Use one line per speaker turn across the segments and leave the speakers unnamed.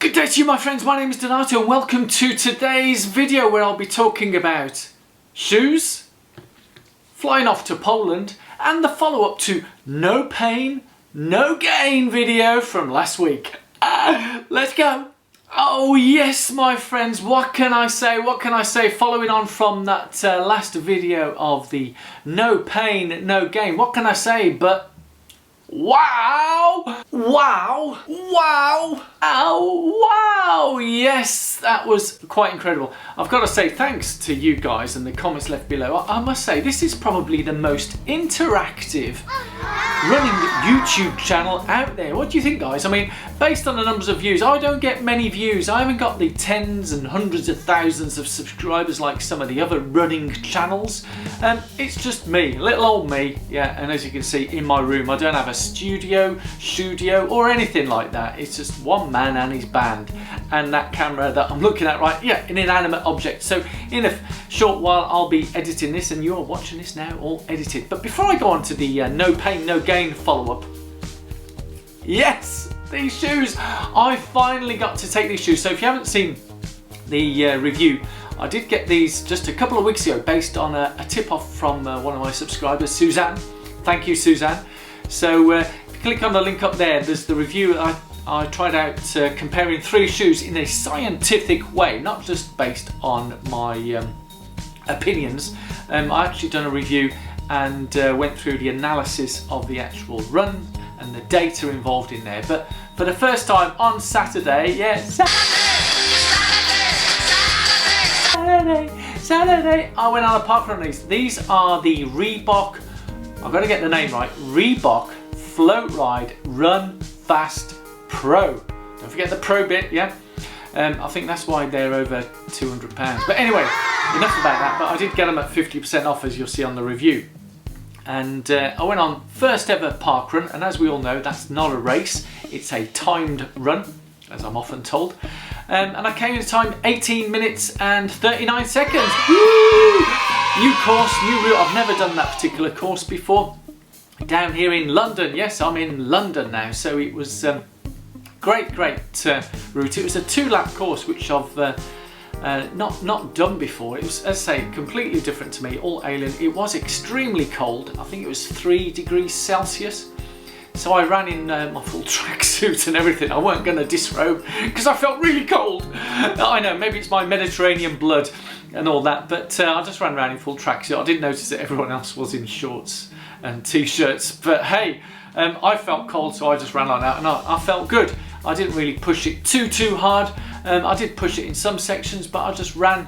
Good day to you, my friends. My name is Donato and welcome to today's video where I'll be talking about shoes, flying off to Poland, and the follow-up to No Pain, No Gain video from last week. Let's go. Oh yes, my friends, what can I say? What can I say following on from that last video of the No Pain, No Gain? What can I say but wow! Wow! Wow! Ow! Wow! Yes, that was quite incredible. I've got to say thanks to you guys and the comments left below. I must say this is probably the most interactive running YouTube channel out there. What do you think, guys? I mean, based on the numbers of views, I don't get many views. I haven't got the tens and hundreds of thousands of subscribers like some of the other running channels. It's just me, little old me, yeah. And as you can see in my room, I don't have a studio, or anything like that. It's just one man and his band, and that camera that I'm looking at, right? Yeah, an inanimate object. So in a short while, I'll be editing this, and you're watching this now, all edited. But before I go on to the No Pain, No Gain follow-up, yes, these shoes. I finally got to take these shoes. So if you haven't seen the review, I did get these just a couple of weeks ago based on a tip-off from one of my subscribers, Suzanne. Thank you, Suzanne. So if you click on the link up there, there's the review. I tried out comparing three shoes in a scientific way, not just based on my opinions. I actually done a review and went through the analysis of the actual run and the data involved in there. But for the first time on Saturday, yeah, Saturday, I went on a parkrun. These are the Reebok, I've got to get the name right, Reebok Floatride Run Fast Pro. Don't forget the pro bit, yeah? I think that's why they're over £200. But anyway, enough about that. But I did get them at 50% off, as you'll see on the review. And I went on first ever parkrun, and as we all know, that's not a race. It's a timed run, as I'm often told. And I came in time 18 minutes and 39 seconds. Woo! New course, new route. I've never done that particular course before. Down here in London. Yes, I'm in London now. So it was great route. It was a 2-lap course, which I've not done before. It was, as I say, completely different to me, all alien. It was extremely cold. I think it was 3 degrees Celsius. So I ran in my full tracksuit and everything. I weren't going to disrobe because I felt really cold. I know, maybe it's my Mediterranean blood and all that, but I just ran around in full tracksuit. I didn't notice that everyone else was in shorts and t-shirts, but hey, I felt cold, so I just ran like that, and I felt good. I didn't really push it too hard. I did push it in some sections, but I just ran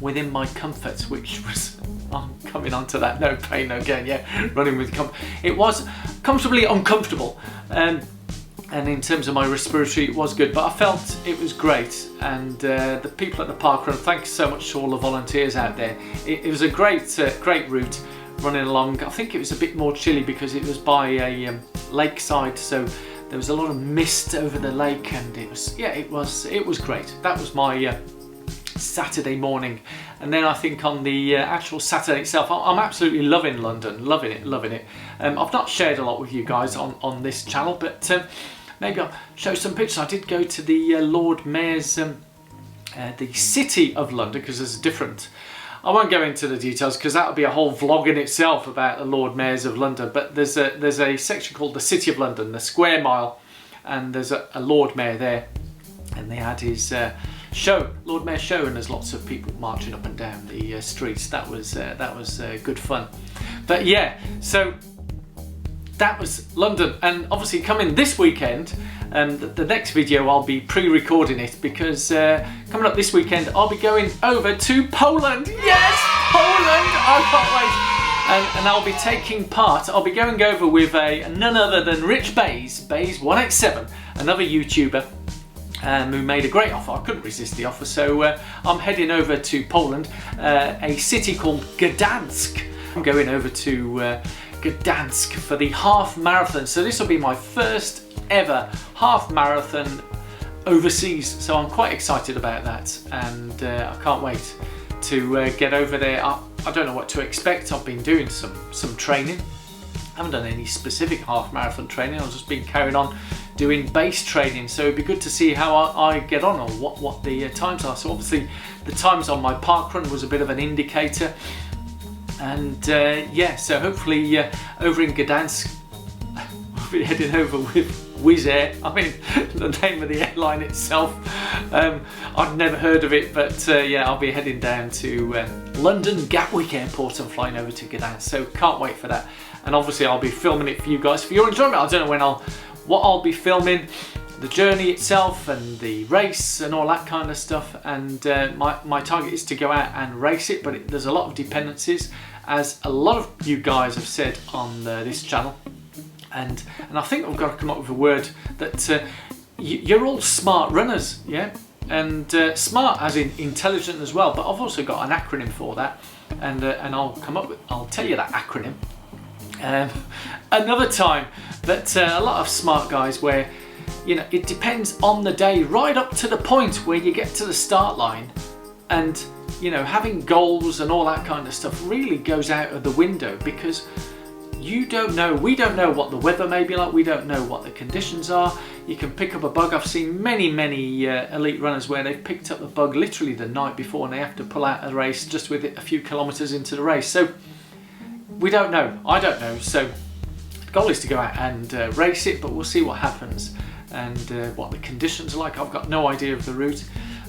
within my comfort, which was, I'm coming on to that, no pain, no gain, yeah, running with comfort. It was comfortably uncomfortable, and in terms of my respiratory, it was good, but I felt it was great. And the people at the parkrun, thanks so much to all the volunteers out there. It was a great route running along. I think it was a bit more chilly because it was by a lakeside, so there was a lot of mist over the lake, and it was great. That was my Saturday morning. And then I think on the actual Saturday itself, I'm absolutely loving London, loving it. I've not shared a lot with you guys on this channel, but maybe I'll show some pictures. I did go to the Lord Mayor's, the City of London, because there's a different, I won't go into the details because that'll be a whole vlog in itself about the Lord Mayors of London, but there's a section called the City of London, the Square Mile, and there's a Lord Mayor there, and they had his show, Lord Mayor show, and there's lots of people marching up and down the streets. That was good fun. But yeah, so that was London, and obviously coming this weekend, the next video I'll be pre-recording it because coming up this weekend I'll be going over to Poland. Yes, Poland! I can't wait. And I'll be taking part. I'll be going over with none other than Rich Bays 187, another YouTuber. Who made a great offer. I couldn't resist the offer, so I'm heading over to Poland, a city called Gdansk. I'm going over to Gdansk for the half marathon, so this will be my first ever half marathon overseas, so I'm quite excited about that, and I can't wait to get over there. I don't know what to expect. I've been doing some training. I haven't done any specific half marathon training. I've just been carrying on doing base training, so it'd be good to see how I get on, or what the times are. So obviously the times on my parkrun was a bit of an indicator, and yeah, so hopefully over in Gdansk we'll be heading over with Wizz Air. I mean, the name of the airline itself, I've never heard of it, but yeah, I'll be heading down to London Gatwick Airport and flying over to Gdansk, so can't wait for that. And obviously I'll be filming it for you guys for your enjoyment. I don't know what I'll be filming, the journey itself and the race and all that kind of stuff, and my target is to go out and race it, but there's a lot of dependencies, as a lot of you guys have said on this channel. And I think I've got to come up with a word that you're all smart runners, yeah, and smart as in intelligent as well. But I've also got an acronym for that, and I'll tell you that acronym another time. But a lot of smart guys, where you know it depends on the day, right up to the point where you get to the start line, and you know having goals and all that kind of stuff really goes out of the window, because you don't know, we don't know what the weather may be like, we don't know what the conditions are. You can pick up a bug. I've seen many elite runners where they've picked up the bug literally the night before, and they have to pull out of the race just with it a few kilometres into the race. So we don't know, I don't know. So the goal is to go out and race it, but we'll see what happens and what the conditions are like. I've got no idea of the route,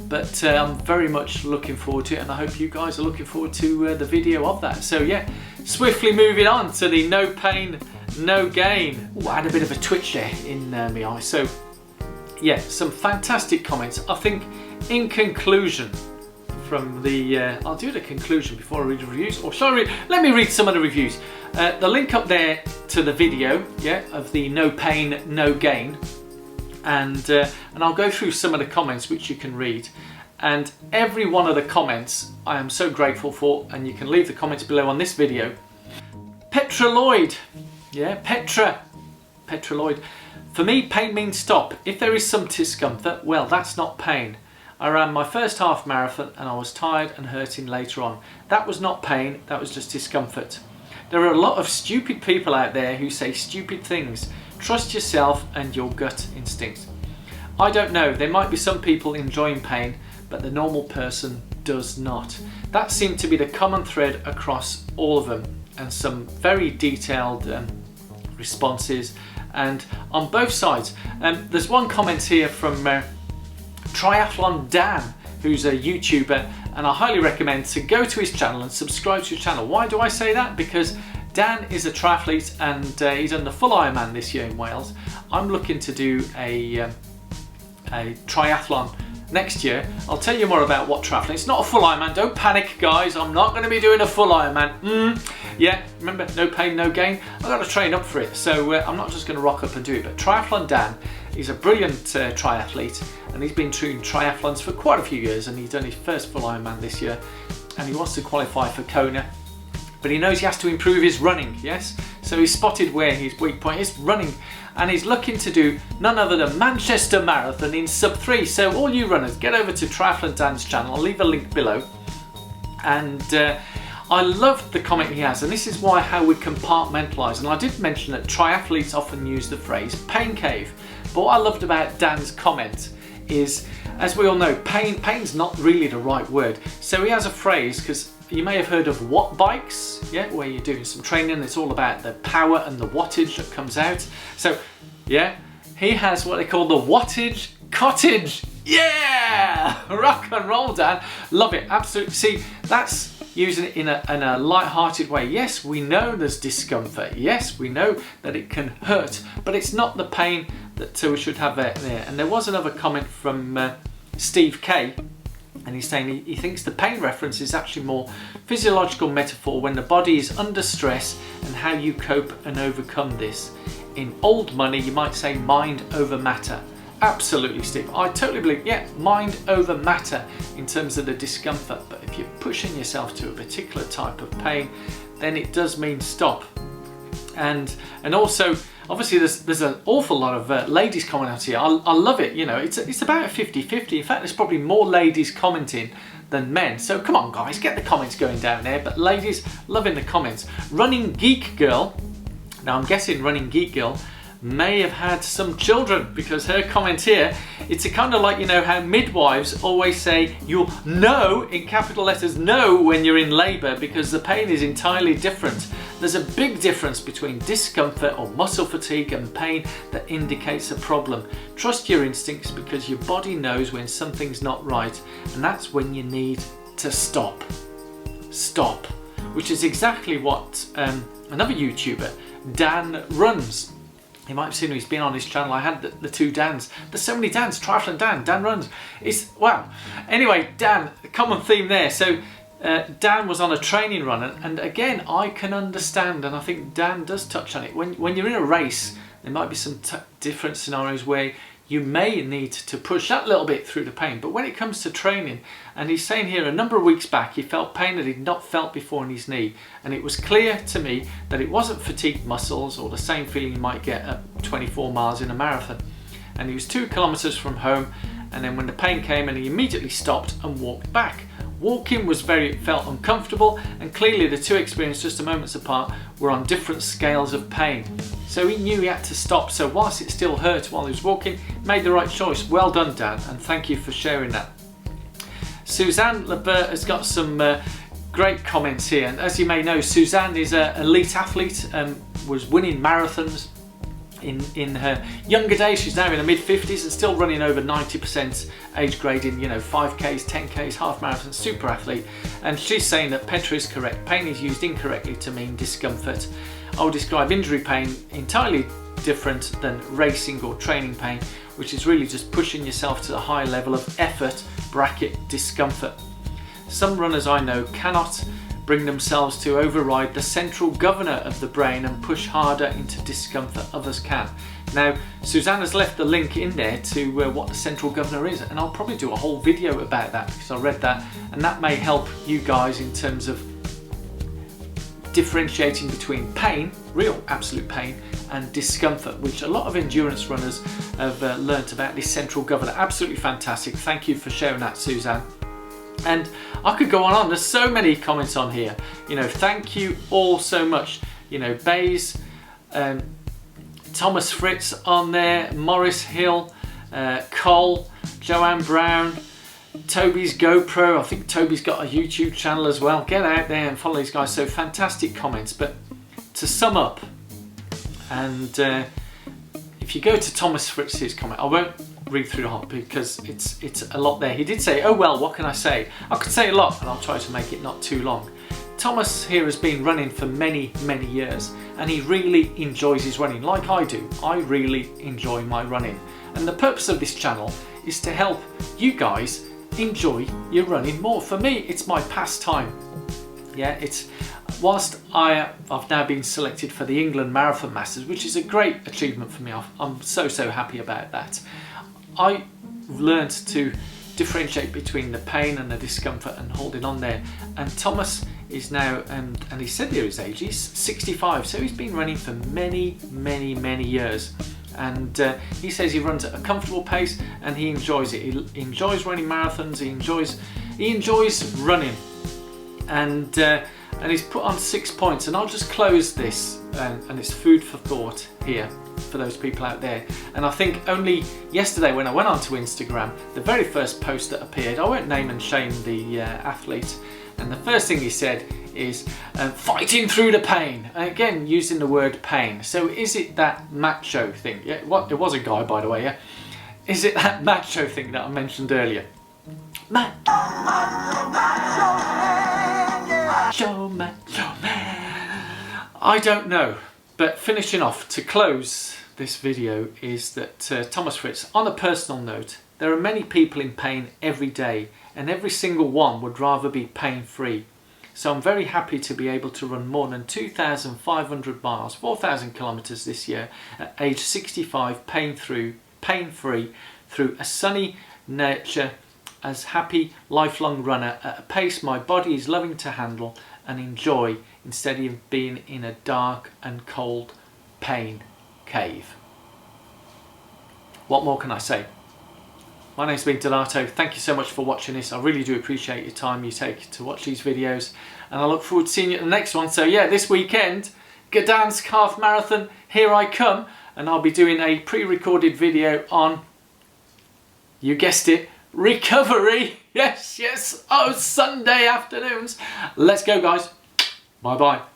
but I'm very much looking forward to it, and I hope you guys are looking forward to the video of that. So yeah, swiftly moving on to the no pain, no gain. Ooh, I had a bit of a twitch there in my eye. So yeah, some fantastic comments. I think in conclusion from the, I'll do the conclusion before I read the reviews, or shall I read? Let me read some of the reviews. The link up there to the video, yeah, of the no pain, no gain. And I'll go through some of the comments which you can read, and every one of the comments I am so grateful for, and you can leave the comments below on this video. Petra Lloyd, yeah, Petra Lloyd. For me, pain means stop. If there is some discomfort, well, that's not pain. I ran my first half marathon and I was tired and hurting later on. That was not pain, that was just discomfort. There are a lot of stupid people out there who say stupid things. Trust yourself and your gut instinct. I don't know, there might be some people enjoying pain, but the normal person does not. That seemed to be the common thread across all of them, and some very detailed responses, and on both sides. There's one comment here from Triathlon Dan, who's a YouTuber, and I highly recommend to go to his channel and subscribe to his channel. Why do I say that? Because Dan is a triathlete, and he's done the full Ironman this year in Wales. I'm looking to do a triathlon next year. I'll tell you more about what triathlon. It's not a full Ironman, don't panic guys, I'm not going to be doing a full Ironman. Yeah, remember, no pain, no gain. I've got to train up for it, so I'm not just going to rock up and do it. But Triathlon Dan, he's a brilliant triathlete, and he's been doing triathlons for quite a few years, and he's done his first full Ironman this year, and he wants to qualify for Kona. But he knows he has to improve his running, yes? So he's spotted where his weak point is, running, and he's looking to do none other than Manchester Marathon in sub 3. So all you runners, get over to Triathlon Dan's channel. I'll leave a link below. And I loved the comment he has, and this is how we compartmentalise. And I did mention that triathletes often use the phrase pain cave. But what I loved about Dan's comment is, as we all know, pain's not really the right word. So he has a phrase, because you may have heard of watt bikes, yeah, where you're doing some training. It's all about the power and the wattage that comes out. So yeah, he has what they call the wattage cottage. Yeah, rock and roll, Dan. Love it, absolutely. See, that's using it in a light-hearted way. Yes, we know there's discomfort. Yes, we know that it can hurt, but it's not the pain that we should have there. And there was another comment from Steve K, and he's saying he thinks the pain reference is actually more physiological metaphor when the body is under stress, and how you cope and overcome this. In old money, you might say mind over matter. Absolutely, Steve. I totally believe, yeah, mind over matter in terms of the discomfort. But if you're pushing yourself to a particular type of pain, then it does mean stop. And also, obviously, there's an awful lot of ladies commenting out here. I love it. You know, it's about a 50-50. In fact, there's probably more ladies commenting than men. So come on, guys, get the comments going down there. But ladies, loving the comments. Running Geek Girl. Now I'm guessing Running Geek Girl may have had some children, because her comment here, it's a kind of like, you know, how midwives always say you'll know, in capital letters, know when you're in labour, because the pain is entirely different. There's a big difference between discomfort or muscle fatigue and pain that indicates a problem. Trust your instincts, because your body knows when something's not right, and that's when you need to stop. Stop. Which is exactly what another YouTuber, Dan, runs. You might have seen him, he's been on his channel. I had the two Dans. There's so many Dans, Triathlon Dan runs. It's, wow. Anyway, Dan, common theme there. So Dan was on a training run, and again, I can understand, and I think Dan does touch on it. When you're in a race, there might be some different scenarios where you may need to push that little bit through the pain. But when it comes to training, and he's saying here a number of weeks back he felt pain that he'd not felt before in his knee, and it was clear to me that it wasn't fatigued muscles or the same feeling you might get at 24 miles in a marathon. And he was 2 kilometers from home, and then when the pain came, and he immediately stopped and walked back. Walking was felt uncomfortable, and clearly the two experiences just a moments apart were on different scales of pain. So he knew he had to stop, so whilst it still hurt while he was walking, made the right choice. Well done, Dan, and thank you for sharing that. Suzanne Lebert has got some great comments here, and as you may know, Suzanne is an elite athlete and was winning marathons in her younger days. She's now in her mid-50s and still running over 90% age grade in, you know, 5Ks, 10Ks, half marathons, super athlete. And she's saying that Petra is correct. Pain is used incorrectly to mean discomfort. I would describe injury pain entirely different than racing or training pain, which is really just pushing yourself to a high level of effort, bracket discomfort. Some runners I know cannot bring themselves to override the central governor of the brain and push harder into discomfort. Others can. Now, Suzanne has left the link in there to what the central governor is, and I'll probably do a whole video about that, because I read that, and that may help you guys in terms of differentiating between pain, real absolute pain, and discomfort, which a lot of endurance runners have learnt about this central governor. Absolutely fantastic. Thank you for sharing that, Suzanne. And I could go on. There's so many comments on here. You know, thank you all so much. You know, Bays, Thomas Fritz on there, Morris Hill, Cole, Joanne Brown, Toby's GoPro. I think Toby's got a YouTube channel as well. Get out there and follow these guys. So fantastic comments. But to sum up, and if you go to Thomas Fritz's comment, I won't read through the whole because it's a lot there. He did say, oh well, what can I say? I could say a lot, and I'll try to make it not too long. Thomas here has been running for many years, and he really enjoys his running like I do. I really enjoy my running, and the purpose of this channel is to help you guys enjoy your running more. For me, it's my pastime. Yeah, it's whilst I've now been selected for the England Marathon Masters, which is a great achievement for me. I'm so happy about that. I learned to differentiate between the pain and the discomfort and holding on there. And Thomas is now, and he said there his age, he's 65, so he's been running for many years. And he says he runs at a comfortable pace and he enjoys it. He enjoys running marathons, he enjoys running. And he's put on 6 points, and I'll just close this, and it's food for thought here for those people out there. And I think only yesterday when I went onto Instagram, the very first post that appeared, I won't name and shame the athlete, and the first thing he said is fighting through the pain, and again using the word pain. So is it that macho thing? Yeah, it was a guy, by the way. Yeah, is it that macho thing that I mentioned earlier? Macho man. I don't know, but finishing off to close this video is that Thomas Fritz, on a personal note, there are many people in pain every day, and every single one would rather be pain-free. So I'm very happy to be able to run more than 2,500 miles, 4,000 kilometers this year at age 65, pain-free, through a sunny nature, as happy lifelong runner at a pace my body is loving to handle and enjoy, instead of being in a dark and cold pain cave. What more can I say? My name's been Donato. Thank you so much for watching this. I really do appreciate your time you take to watch these videos, and I look forward to seeing you at the next one. So yeah, this weekend, Gdansk Half Marathon, here I come. and I'll be doing a pre-recorded video on, you guessed it, recovery. Yes, yes. Oh, Sunday afternoons. Let's go, guys. Bye-bye.